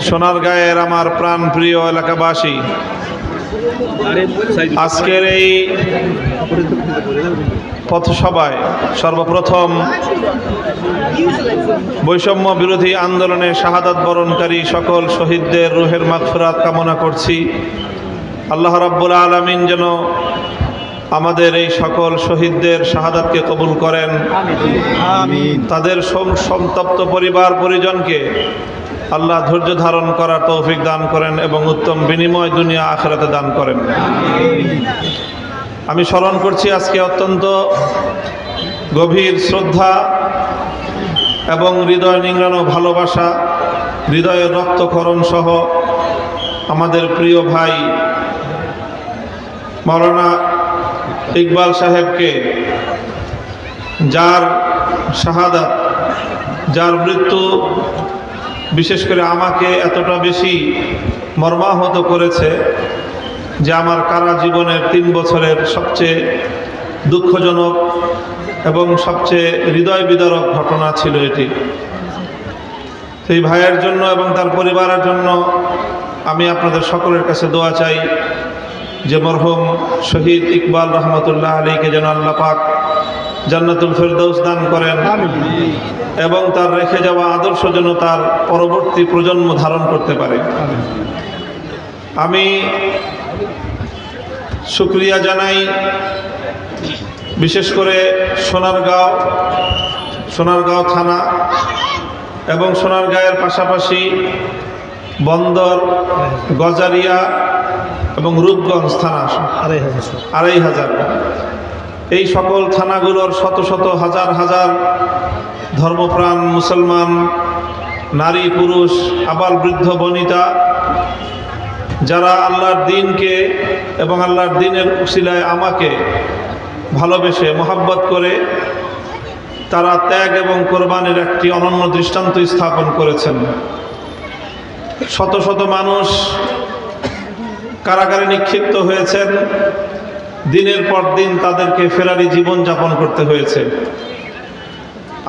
সোনারগাঁয়ের আমার প্রাণ প্রিয় এলাকাবাসী, আজকের এই পথসভায় সর্বপ্রথম বৈষম্য বিরোধী আন্দোলনে শাহাদাত বরণকারী সকল শহীদদের রুহের মাগফিরাত কামনা করছি। আল্লাহ রাব্বুল আলামিন যেন আমাদের এই সকল শহীদদের শাহাদাতকে কবুল করেন, আমিন। তাদের সন্তপ্ত পরিবার পরিজনকে আল্লাহ ধৈর্য ধারণ করার তৌফিক দান করেন এবং উত্তম বিনিময় দুনিয়া আখিরাতে দান করেন। আমি স্মরণ করছি আজকে অত্যন্ত গভীর শ্রদ্ধা এবং হৃদয় নিংড়ানো ভালোবাসা, হৃদয়ের রক্তক্ষরণ সহ আমাদের প্রিয় ভাই মাওলানা ইকবাল সাহেবকে, যার শাহাদাত, যার মৃত্যু বিশেষ করে আমাকে এতটা বেশি মর্মাহত করেছে যে আমার কারা জীবনের 3 বছরের সবচেয়ে দুঃখজনক এবং সবচেয়ে হৃদয় বিদারক ঘটনা ছিল এটি। সেই ভাইয়ের জন্য এবং তার পরিবারের জন্য আমি আপনাদের সকলের কাছে দোয়া চাই যে মরহুম শহীদ ইকবাল রহমতুল্লাহ আলীকে যেন আল্লাহ পাক জান্নাতুল ফেরদৌস দান করেন এবং তার রেখে যাওয়া আদর্শ যেন তার পরবর্তী প্রজন্ম ধারণ করতে পারে। আমি শুকরিয়া জানাই বিশেষ করে সোনারগাঁও থানা এবং সোনারগাঁয়ের পাশাপাশি বন্দর, গজারিয়া এবং রূপগঞ্জ থানা 2500 এই সকল থানাগুলোর শত শত হাজার হাজার ধর্মপ্রাণ মুসলমান নারী পুরুষ আবাল বৃদ্ধ বনিতা যারা আল্লাহর দ্বীনকে এবং আল্লাহর দ্বীনের উসিলায় আমাকে ভালোবেসে মহব্বত করে তারা ত্যাগ এবং কোরবানির একটি অনন্য দৃষ্টান্ত স্থাপন করেছেন। শত শত মানুষ কারাগারে নিক্ষিপ্ত হয়েছেন, দিনের পর দিন তাদেরকে ফেরারি জীবন যাপন করতে হয়েছে।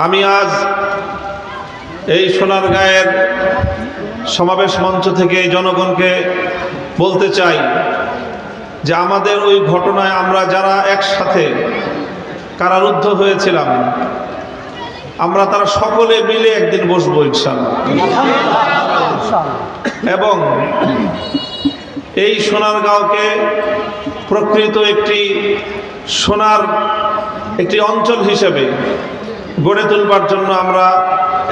আমি আজ এই সোনারগাঁয়ের সমাবেশ মঞ্চ থেকে জনগণকে বলতে চাই যে আমাদের ওই ঘটনায় আমরা যারা একসাথে কারারুদ্ধ হয়েছিলাম, আমরা তারা সকলে মিলে একদিন বসবো ইনশাআল্লাহ, এবং এই সোনারগাঁওকে প্রকৃত একটি অঞ্চল হিসেবে গড়ে তুলবার জন্য আমরা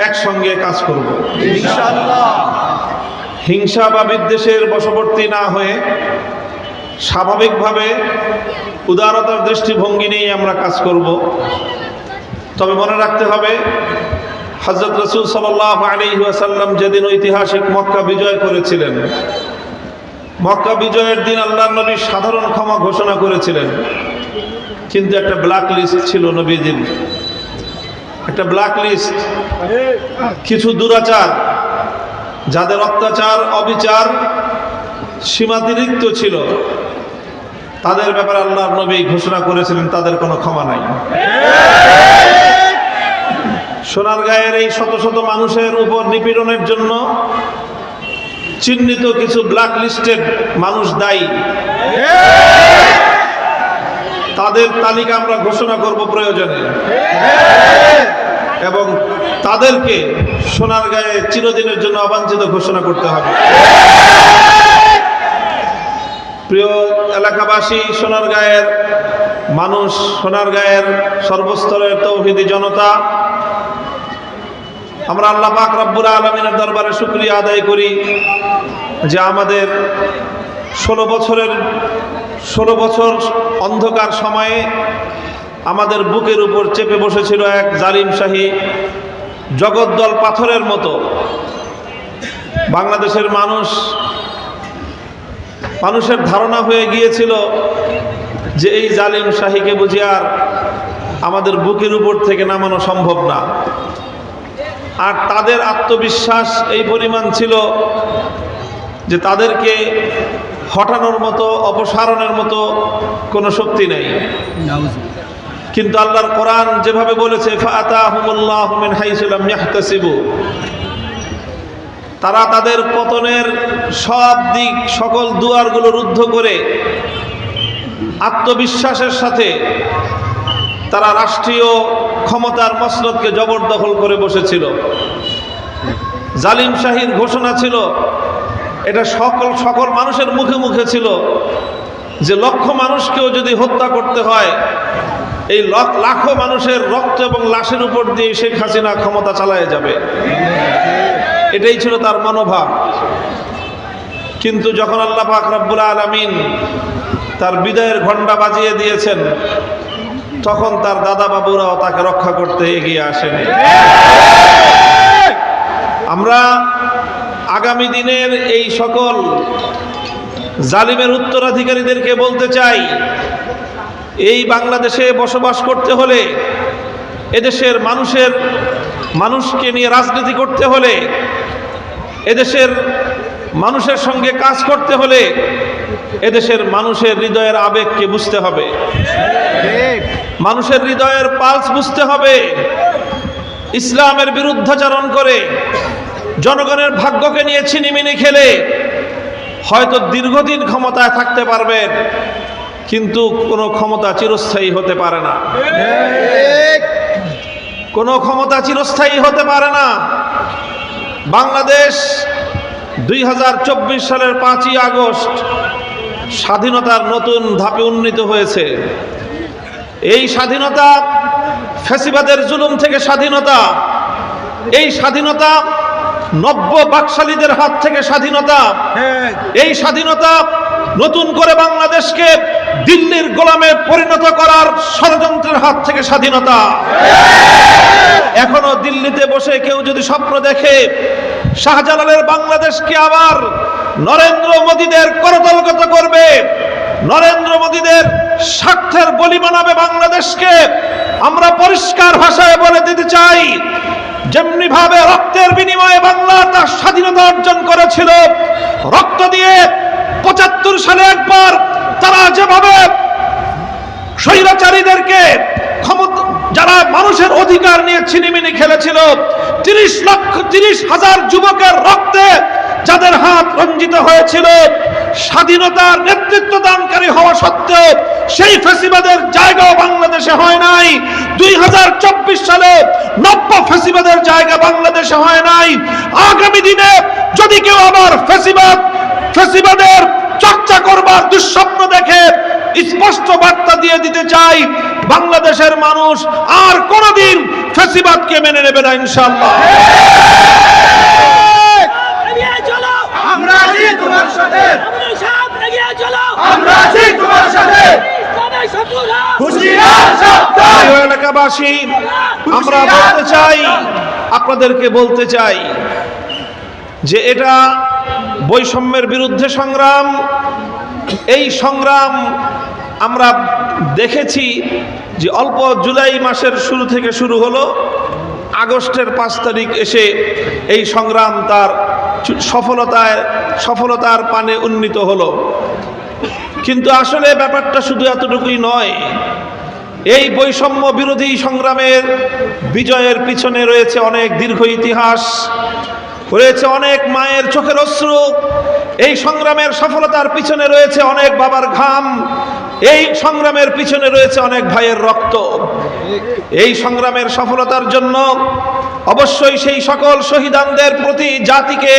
একসঙ্গে কাজ করব ইনশাআল্লাহ। হিংসা বা বিদ্বেষের বশবর্তী না হয়ে স্বাভাবিকভাবে উদারতার দৃষ্টিভঙ্গি নিয়ে আমরা কাজ করব। তবে মনে রাখতে হবে, হযরত রাসূল সাল্লাল্লাহু আলাইহি ওয়াসাল্লাম যেদিন ঐতিহাসিক মক্কা বিজয় করেছিলেন, মক্কা বিজয়ের দিন আল্লাহর নবী সাধারণ ক্ষমা ঘোষণা করেছিলেন, কিন্তু একটা ব্ল্যাক লিস্ট ছিল নবীজির, একটা ব্ল্যাক লিস্ট। কিছু দুরাচার, যাদের অত্যাচার অবিচার সীমাতিরিক্ত ছিল, তাদের ব্যাপারে আল্লাহর নবী ঘোষণা করেছিলেন তাদের কোনো ক্ষমা নাই। সোনারগাঁয়ের এই শত শত মানুষের উপর নিপীড়নের জন্য চিহ্নিত কিছু ব্ল্যাক লিস্টেড মানুষ দায়ী, তাদের তালিকা আমরা ঘোষণা করব প্রয়োজনে, এবং তাদেরকে সোনারগাঁয়ে চিরদিনের জন্য অবাঞ্ছিত ঘোষণা করতে হবে। প্রিয় এলাকাবাসী, সোনারগাঁয়ের মানুষ, সোনারগাঁয়ের সর্বস্তরের তৌহিদি জনতা, আমরা আল্লাহ পাক রব্বুল আলামিনের দরবারে শুকরিয়া আদায় করি যে আমাদের 16 বছর অন্ধকার সময়ে আমাদের বুকের উপর চেপে বসেছিল এক জালিমশাহী জগদ্দল পাথরের মতো। বাংলাদেশের মানুষের ধারণা হয়ে গিয়েছিল যে এই জালিম শাহীকে বুঝি আর আমাদের বুকের উপর থেকে নামানো সম্ভব না। আর তাদের আত্মবিশ্বাস এই পরিমাণ ছিল যে তাদেরকে হটানোর মতো, অপসারণের মতো কোনো শক্তি নেই। কিন্তু আল্লাহর কোরআন যেভাবে বলেছে, ফাআতাহুমুল্লাহু মিন হাইসু লাম ইয়াহতাসিবু, তারা তাদের পতনের সব দিক সকল দুয়ারগুলো রুদ্ধ করে আত্মবিশ্বাসের সাথে তারা রাষ্ট্রীয় ক্ষমতার মসনদকে জবরদখল করে বসেছিল। জালিম শাহীর ঘোষণা ছিল, এটা সকল মানুষের মুখে মুখে ছিল যে লক্ষ মানুষকেও যদি হত্যা করতে হয়, এই লাখো মানুষের রক্ত এবং লাশের উপর দিয়ে শেখ হাসিনা ক্ষমতা চালায় যাবে। এটাই ছিল তার মনোভাব। কিন্তু যখন আল্লাহ পাক রব্বুল আলামিন তার বিদায়ের ঘণ্টা বাজিয়ে দিয়েছেন, তখন তার দাদা বাবুরাও তাকে রক্ষা করতে এগিয়ে আসেনি। আমরা আগামী দিনের এই সকল জালিমের উত্তরাধিকারীদেরকে বলতে চাই, এই বাংলাদেশে বসবাস করতে হলে, এদেশের মানুষকে নিয়ে রাজনীতি করতে হলে, এদেশের মানুষের সঙ্গে কাজ করতে হলে এদেশের মানুষের হৃদয়ের আবেগকে বুঝতে হবে, মানুষের হৃদয়ের পালস বুঝতে হবে। ইসলামের বিরুদ্ধাচরণ করে জনগণের ভাগ্যকে নিয়ে ছিনিমিনি খেলে হয়তো দীর্ঘদিন ক্ষমতায় থাকতে পারবেন, কিন্তু কোনো ক্ষমতা চিরস্থায়ী হতে পারে না। কোনো ক্ষমতা চিরস্থায়ী হতে পারে না। বাংলাদেশ 2024 সালের 5ই আগস্ট স্বাধীনতার নতুন ধাপে উন্নীত হয়েছে। এই স্বাধীনতা ফ্যাসিবাদের জুলুম থেকে স্বাধীনতা, এই স্বাধীনতা নব্য বাকশালীদের হাত থেকে স্বাধীনতা, এই স্বাধীনতা নতুন করে বাংলাদেশকে দিল্লির গোলামে পরিণত করার ষড়যন্ত্রের হাত থেকে স্বাধীনতা। এখনো দিল্লিতে বসে কেউ যদি স্বপ্ন দেখে শাহজালালের বাংলাদেশকে আবার নরেন্দ্র মোদীদের করতলগত করবে, নরেন্দ্র মোদীদের স্বার্থের বলি বানাবে বাংলাদেশকে, আমরা পরিষ্কার ভাষায় বলে দিতে চাই, যেমনি ভাবে রক্তের বিনিময়ে বাংলা তার স্বাধীনতা অর্জন করেছিল, রক্ত দিয়ে 75 সালে একবার তারা যেভাবে স্বৈরাচারীদেরকে যারা মানুষের অধিকার নিয়ে ছিনিমিনি খেলেছিল, 30,000 যুবকের রক্তে যাদের হাত রঞ্জিত হয়েছিল, স্বাধীনতার নেতৃত্ব দানকারী হওয়া সত্ত্বেও সেই ফ্যাসিবাদের জায়গাও বাংলাদেশে হয় নাই। 2024 সালে নব্য ফ্যাসিবাদের জায়গা বাংলাদেশে হয় নাই। আগামী দিনে যদি কেউ আবার ফ্যাসিবাদের চর্চা করবার দুঃস্বপ্ন দেখে, স্পষ্ট বার্তা দিয়ে দিতে চাই, বাংলাদেশের মানুষ আর কোনদিন ফ্যাসিবাদকে মেনে নেবে না ইনশাআল্লাহ। এলাকাবাসী, আমরা বলতে চাই, আপনাদেরকে বলতে চাই যে এটা বৈষম্যের বিরুদ্ধে সংগ্রাম। এই সংগ্রাম আমরা দেখেছি যে অল্প জুলাই মাসের শুরু থেকে শুরু হলো, আগস্টের 5 তারিখ এসে এই সংগ্রাম তার সফলতার পানে উন্নীত হলো। কিন্তু আসলে ব্যাপারটা শুধু এতটুকুই নয়। এই বৈষম্য বিরোধী সংগ্রামের বিজয়ের পিছনে রয়েছে অনেক দীর্ঘ ইতিহাস, রয়েছে অনেক মায়ের চোখের অশ্রু। এই সংগ্রামের সফলতার পিছনে রয়েছে অনেক বাবার ঘাম, এই সংগ্রামের পিছনে রয়েছে অনেক ভাইয়ের রক্ত। এই সংগ্রামের সফলতার জন্য অবশ্যই সেই সকল শহীদানদের প্রতি জাতিকে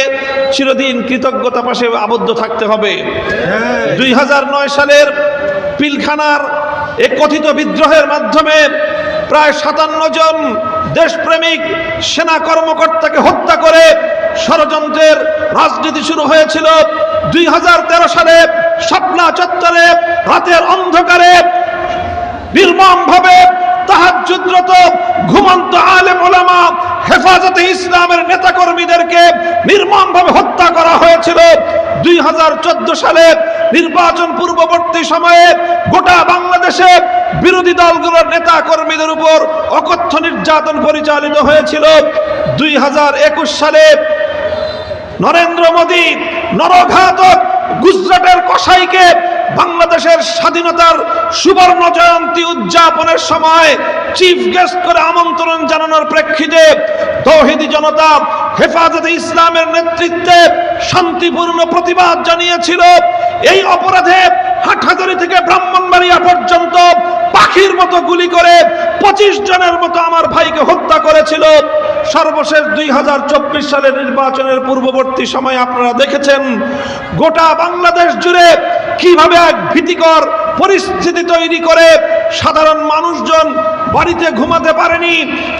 চিরদিন কৃতজ্ঞতা পাশে আবদ্ধ থাকতে হবে। 2009 সালের পিলখানার এক কথিত বিদ্রোহের মাধ্যমে প্রায় 57 জন দেশপ্রেমিক সেনা কর্মকর্তাকে হত্যা করে ষড়যন্ত্রের রাজনীতি শুরু হয়েছিল। 2013 সালে শাপলা চত্বরে রাতের অন্ধকারে নির্মমভাবে তাহাজ্জুদরত ঘুমন্ত আলেম ওলামা হেফাজতে ইসলামের নেতাকর্মীদেরকে নির্মমভাবে হত্যা করা হয়েছিল। 2014 সালে নির্বাচন পূর্ববর্তী সময়ে গোটা বাংলাদেশে বিরোধী দলগুলোর নেতা কর্মীদের উপর অকথ্য নির্যাতন পরিচালিত হয়েছিল। 2021 সালে নরেন্দ্র মোদী নরঘাতক গুজরাটের কসাইকে বাংলাদেশের স্বাধীনতার সুবর্ণ জয়ন্তী উদযাপনের সময় চিফ গেস্ট করে আমন্ত্রণ জানানোর প্রেক্ষিতে তৌহিদি জনতা হেফাজতে ইসলামের নেতৃত্বে শান্তিপূর্ণ প্রতিবাদ জানিয়েছিল। এই অপরাধে হাটহাজারী থেকে ব্রাহ্মণবাড়িয়া পর্যন্ত পাখির মতো গুলি করে 25 জনের মতো আমার ভাইকে হত্যা করেছিল। সর্বশেষ 2024 সালের নির্বাচনের পূর্ববর্তী সময় আপনারা দেখেছেন গোটা বাংলাদেশ জুড়ে কিভাবে এক ভীতিকর পরিস্থিতি তৈরি করে সাধারণ মানুষজন বাড়িতে ঘুমাতে পারেনি।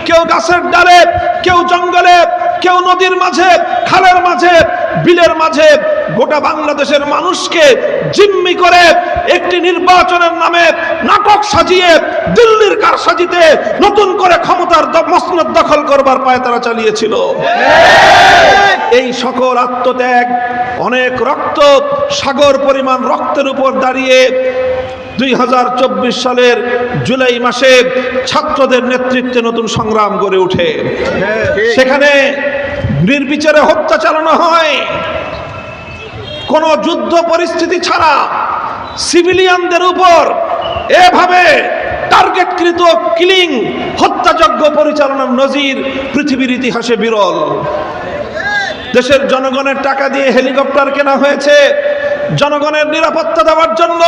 কেউ গাছের ডালে, কেউ জঙ্গলে, কেউ নদীর মাঝে, খালের মাঝে, বিলের মাঝে গোটা বাংলাদেশের মানুষকে জিম্মি করে একটি নির্বাচনের নামে নাটক সাজিয়ে দিল্লির কারসাজিতে নতুন করে ক্ষমতার মসনদ দখল করবার পায়তারা চালিয়েছিল। এই সকল আত্মত্যাগ, অনেক রক্ত, সাগর পরিমাণ রক্তের উপর দাঁড়িয়ে 2024 সালের জুলাই মাসে ছাত্রদের নেতৃত্বে নতুন সংগ্রাম গড়ে ওঠে। সেখানে নির্বিচারে হত্যা চালানো হয়, কোন যুদ্ধ পরিস্থিতি ছাড়া সিভিলিয়ানদের উপর এভাবে টার্গেটকৃত কিলিং, হত্যাযজ্ঞ পরিচালনার নজির পৃথিবীর ইতিহাসে বিরল। দেশের জনগণের টাকা দিয়ে হেলিকপ্টার কেনা হয়েছে জনগণের নিরাপত্তা দেওয়ার জন্য।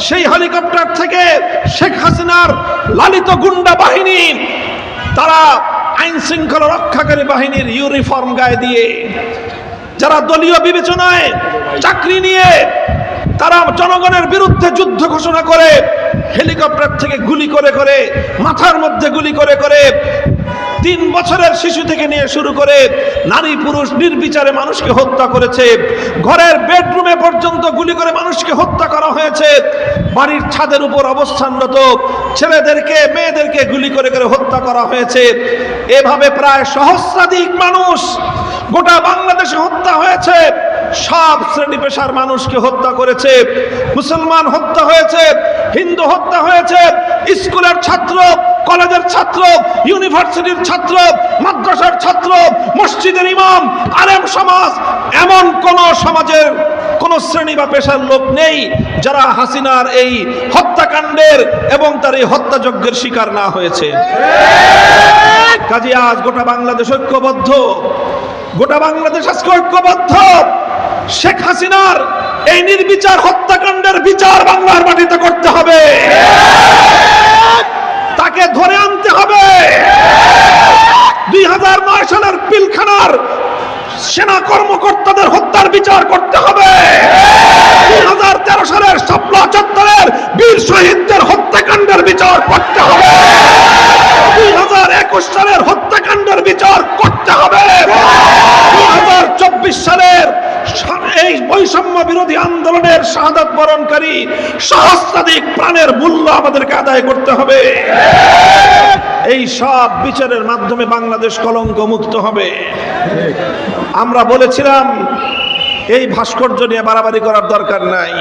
সেই হেলিকপ্টার থেকে শেখ হাসিনার লালিত গুন্ডা বাহিনী, তারা আইন শৃঙ্খলা রক্ষাকারী বাহিনীর ইউনিফর্ম গায়ে দিয়ে, যারা দলীয় বিবেচনায় চাকরি নিয়ে তারা জনগণের বিরুদ্ধে যুদ্ধ ঘোষণা করে হেলিকপ্টার থেকে গুলি করে করে, মাথার মধ্যে গুলি করে করে 3 বছরের শিশু থেকে নিয়ে শুরু করে নারী পুরুষ নির্বিচারে মানুষকে হত্যা করেছে। ঘরের বেডরুমে পর্যন্ত গুলি করে মানুষকে হত্যা করা হয়েছে। বাড়ির ছাদের উপর অবস্থানরত ছেলেদেরকে, মেয়েদেরকে গুলি করে করে হত্যা করা হয়েছে। এভাবে প্রায় সহস্রাধিক মানুষ গোটা বাংলাদেশে হত্যা হয়েছে। সব শ্রেণী পেশার মানুষকে হত্যা করেছে। মুসলমান হত্যা হয়েছে, হিন্দু হত্যা হয়েছে, স্কুলের ছাত্র, কলেজের ছাত্র, ইউনিভার্সিটির ছাত্র, মাদ্রাসার ছাত্র, মসজিদের ইমাম, আলেম সমাজ, এমন কোন সমাজের কোন শ্রেণী বা পেশার লোক নেই যারা হাসিনার এই হত্যাকাণ্ডের এবং তার এই হত্যাযজ্ঞের শিকার না হয়েছে। কাজে আজ গোটা বাংলাদেশ ঐক্যবদ্ধ, গোটা বাংলাদেশ আজকে ঐক্যবদ্ধ। শেখ হাসিনার এই নির্বিচার হত্যাকাণ্ডের বিচার বাংলার মাটিতে করতে হবে, তাকে ধরে আনতে হবে। 2009 সালের পিলখানার সেনা কর্মকর্তাদের হত্যার বিচার করতে হবে। 2013 সালের শাপলা চত্বরের বীর শহীদদের হত্যাকাণ্ডের বিচার করতে হবে। 2021 সালের হত্যাকাণ্ডের বিচার করতে হবে। 2024 সালের এই বৈষম্য বিরোধী আন্দোলনের শাহাদাত বরণকারী সহস্রাধিক প্রাণের মূল্য আমাদেরকে আদায় করতে হবে। এই সব বিচারের মাধ্যমে বাংলাদেশ কলঙ্ক মুক্ত হবে। আমরা বলেছিলাম এই ভাস্কর্য নিয়ে বাড়াবাড়ি করার দরকার নাই।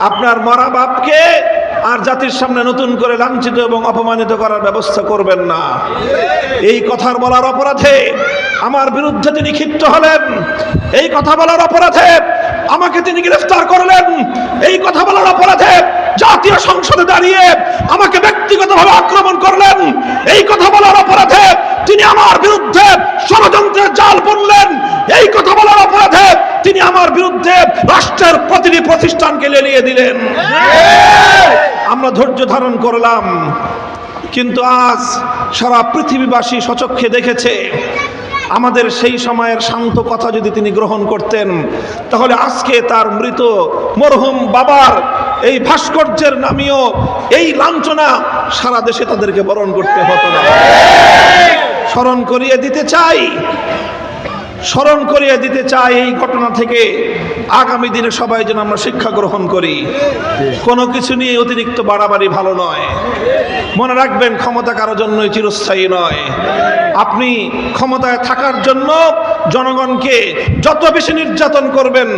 আপনার মরা বাপকে আর জাতির সামনে নতুন করে লাঞ্ছিত এবং অপমানিত করার ব্যবস্থা করবেন না। এই কথার বলার অপরাধে আমার বিরুদ্ধে তিনি ক্ষিপ্ত হলেন, এই কথা বলার অপরাধে আমাকে তিনি গ্রেফতার করলেন, এই কথা বলার অপরাধে জাতীয় সংসদে দাঁড়িয়ে আমাকে ব্যক্তিগতভাবে আক্রমণ করলেন, এই কথা বলার অপরাধে তিনি আমার বিরুদ্ধে ষড়যন্ত্রের জাল বুনলেন, এই কথা বলার অপরাধে তিনি আমার বিরুদ্ধে রাষ্ট্রের প্রতিটি প্রতিষ্ঠানকে লেলিয়ে দিলেন। আমরা ধৈর্য ধারণ করলাম, কিন্তু আজ সারা পৃথিবীবাসী সচক্ষে দেখেছে আমাদের সেই সময়ের শান্ত কথা যদি তিনি গ্রহণ করতেন, তাহলে আজকে তার মৃত মরহুম বাবার এই ভাস্কর্যের নামীয় এই লাঞ্ছনা সারা দেশে তাদেরকে বরণ করতে হতো না। স্মরণ করিয়ে দিতে চাই এই ঘটনা থেকে আগামী দিনে সবাই যেন আমরা শিক্ষা গ্রহণ করি। কোনো কিছু নিয়ে অতিরিক্ত বাড়াবাড়ি ভালো নয়। মনে রাখবেন, ক্ষমতা কারো জন্যই চিরস্থায়ী নয়। আপনি ক্ষমতায় থাকার জন্য জনগণকে যত বেশি নির্যাতন করবেন,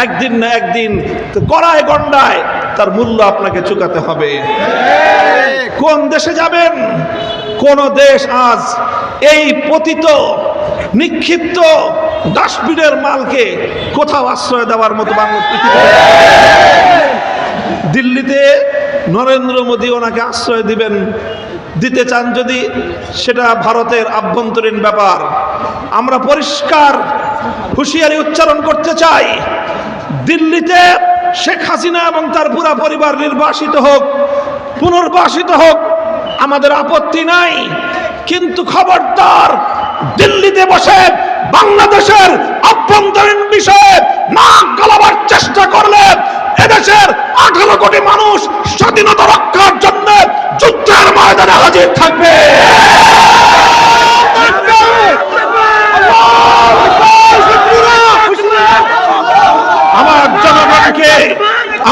একদিন না একদিন কড়ায় গন্ডায় তার মূল্য আপনাকে চুকাতে হবে। কোন দেশে যাবেন? কোন দেশ আজ এই পতিত নিক্ষিপ্ত ডাস্টবিনের মালকে কোথাও আশ্রয় দেওয়ার মতো বাংলা পৃথিবী দিল্লিতে নরেন্দ্র মোদী ওনাকে আশ্রয় দিবেন, দিতে চান যদি, সেটা ভারতের আভ্যন্তরীণ ব্যাপার। আমরা পরিষ্কার হুঁশিয়ারি উচ্চারণ করতে চাই, দিল্লিতে শেখ হাসিনা এবং তার পুরা পরিবার নির্বাসিত হোক, পুনর্বাসিত হোক, আমাদের আপত্তি নাই, কিন্তু খবরদার দিল্লিতে বসে বাংলাদেশের অভ্যন্তরীণ বিষয়ে নাক গলাবার চেষ্টা করলে এদেশের 18 কোটি মানুষ স্বাধীনতা রক্ষার জন্য যুদ্ধের ময়দানে হাজির থাকবে।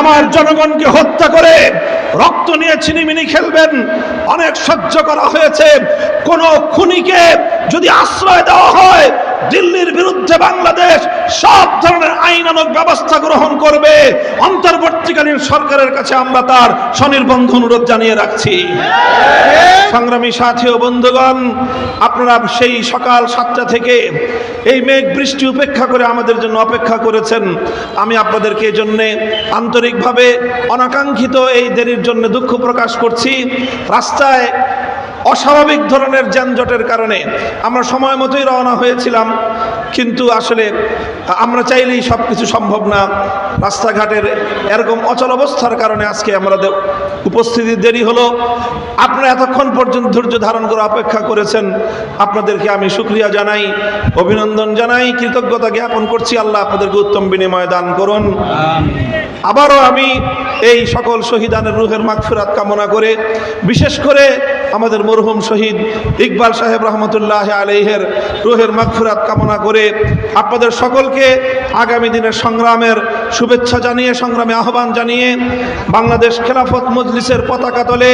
আমার জনগণকে হত্যা করে রক্ত নিয়ে ছিনিমিনি খেলবেন, অনেক সহ্য করা হয়েছে। কোন খুনিকে যদি আশ্রয় দেওয়া হয়, দিল্লির বিরুদ্ধে বাংলাদেশ সব ধরনের আইনানুগ ব্যবস্থা গ্রহণ করবে। অন্তর্বর্তীকালীন সরকারের কাছে আমরা তার স্বনির্বন্ধ অনুরোধ জানিয়ে রাখছি। সংগ্রামী সাথী ও বন্ধুগণ, আপনারা সেই সকাল 7টা থেকে এই মেঘ বৃষ্টি উপেক্ষা করে আমাদের জন্য অপেক্ষা করেছেন। আমি আপনাদেরকে এই জন্যে আন্তরিকভাবে অনাকাঙ্ক্ষিত এই দেরির জন্য দুঃখ প্রকাশ করছি। রাস্তায় অস্বাভাবিক ধরনের যানজটের কারণে আমরা সময় মতোই রওনা হয়েছিলাম, কিন্তু আসলে আমরা চাইলেই সব কিছু সম্ভব না। রাস্তাঘাটের এরকম অচল অবস্থার কারণে আজকে আমাদের উপস্থিতির দেরি হলো। আপনারা এতক্ষণ পর্যন্ত ধৈর্য ধারণ করে অপেক্ষা করেছেন, আপনাদেরকে আমি শুকরিয়া জানাই, অভিনন্দন জানাই, কৃতজ্ঞতা জ্ঞাপন করছি। আল্লাহ আপনাদেরকে উত্তম বিনিময় দান করুন। আবারও আমি এই সকল শহীদানের রুহের মাগফিরাত কামনা করে, বিশেষ করে আমাদের মরহুম শহীদ ইকবাল সাহেব রহমতুল্লাহ আলাইহির রুহের মাগফিরাত কামনা করে আপনাদের সকলকে আগামী দিনের সংগ্রামের শুভেচ্ছা জানিয়ে, সংগ্রামে আহ্বান জানিয়ে, বাংলাদেশ খেলাফত মজলিসের পতাকা তলে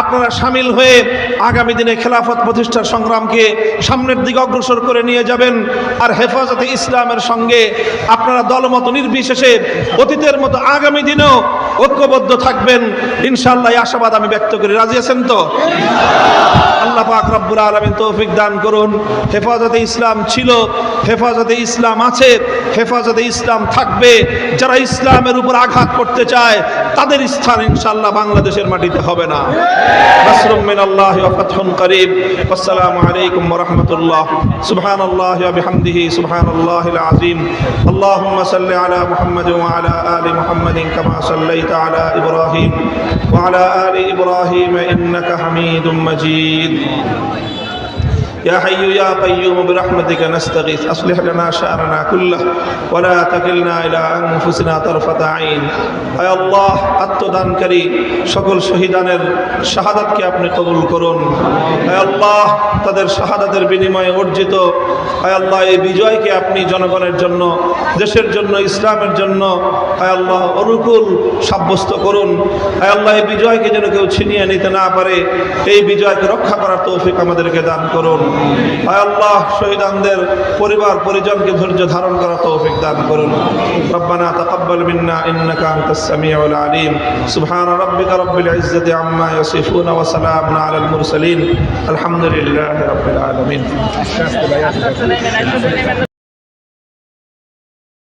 আপনারা সামিল হয়ে আগামী দিনে খেলাফত প্রতিষ্ঠার সংগ্রামকে সামনের দিকে অগ্রসর করে নিয়ে যাবেন। আর হেফাজতে ইসলামের সঙ্গে আপনারা দলমত নির্বিশেষে অতীতের মতো আগামী দিনেও ঐক্যবদ্ধ থাকবেন ইনশাআল্লাহ, এই আশাবাদ আমি ব্যক্ত করি। রাজি আছেন তো? আল্লাহ পাক রব্বুল আলামিন তৌফিক দান করুন। হেফাজতে ইসলাম ছিল, হেফাজতে ইসলাম আছে, হেফাজতে ইসলাম থাকবে। যারা ইসলামের উপর আঘাত করতে চায় তাদের স্থান ইনশাআল্লাহ বাংলাদেশের মাটিতে হবে না। নাসরুম মিনাল্লাহি ওয়া ফাতহুন করিব। আসসালামু আলাইকুম ওয়া রাহমাতুল্লাহ। সুবহানাল্লাহি ওয়া বিহামদিহি সুবহানাল্লাহিল আযীম। আল্লাহুম্মা সাল্লি আলা মুহাম্মাদ ওয়া আলা আলি মুহাম্মাদিন কামা সাল্লাইতা আলা ইব্রাহিম ওয়া আলা আলি ইব্রাহিম ইন্নাকা হামিদুম মাজিদ। يا حي يا قيوم برحمتك نستغيث أصلح لنا شأننا كله ولا تكلنا إلى أنفسنا طرفة عين। আয় আল্লাহ, আত্মদানকারী সকল শহীদানের শাহাদাতকে আপনি কবুল করুন। আয় আল্লাহ, তাদের শাহাদাতের বিনিময়ে অর্জিত আয় আল্লাহ এই বিজয়কে আপনি জনগণের জন্য, দেশের জন্য, ইসলামের জন্য আয় আল্লাহ অনুকূল সাব্যস্ত করুন। আয় আল্লাহ, এই বিজয়কে যেন কেউ ছিনিয়ে নিতে না পারে, এই বিজয়কে রক্ষা করার তৌফিক আমাদেরকে দান করুন। আয় আল্লাহ, শহীদানদের পরিবার পরিজনকে ধৈর্য ধারণ করার তৌফিক দান করুন। রব্বানা তাকাব্বাল মিন্না ইন্নাকা আনতাস সামিউল আলিম। সুবহানা রাব্বিকা রাব্বিল ইজ্জাতি আম্মা ইয়াসিফুন ওয়া সালামুন আলাল মুরসালিন। আলহামদুলিল্লাহি রাব্বিল আলামিন।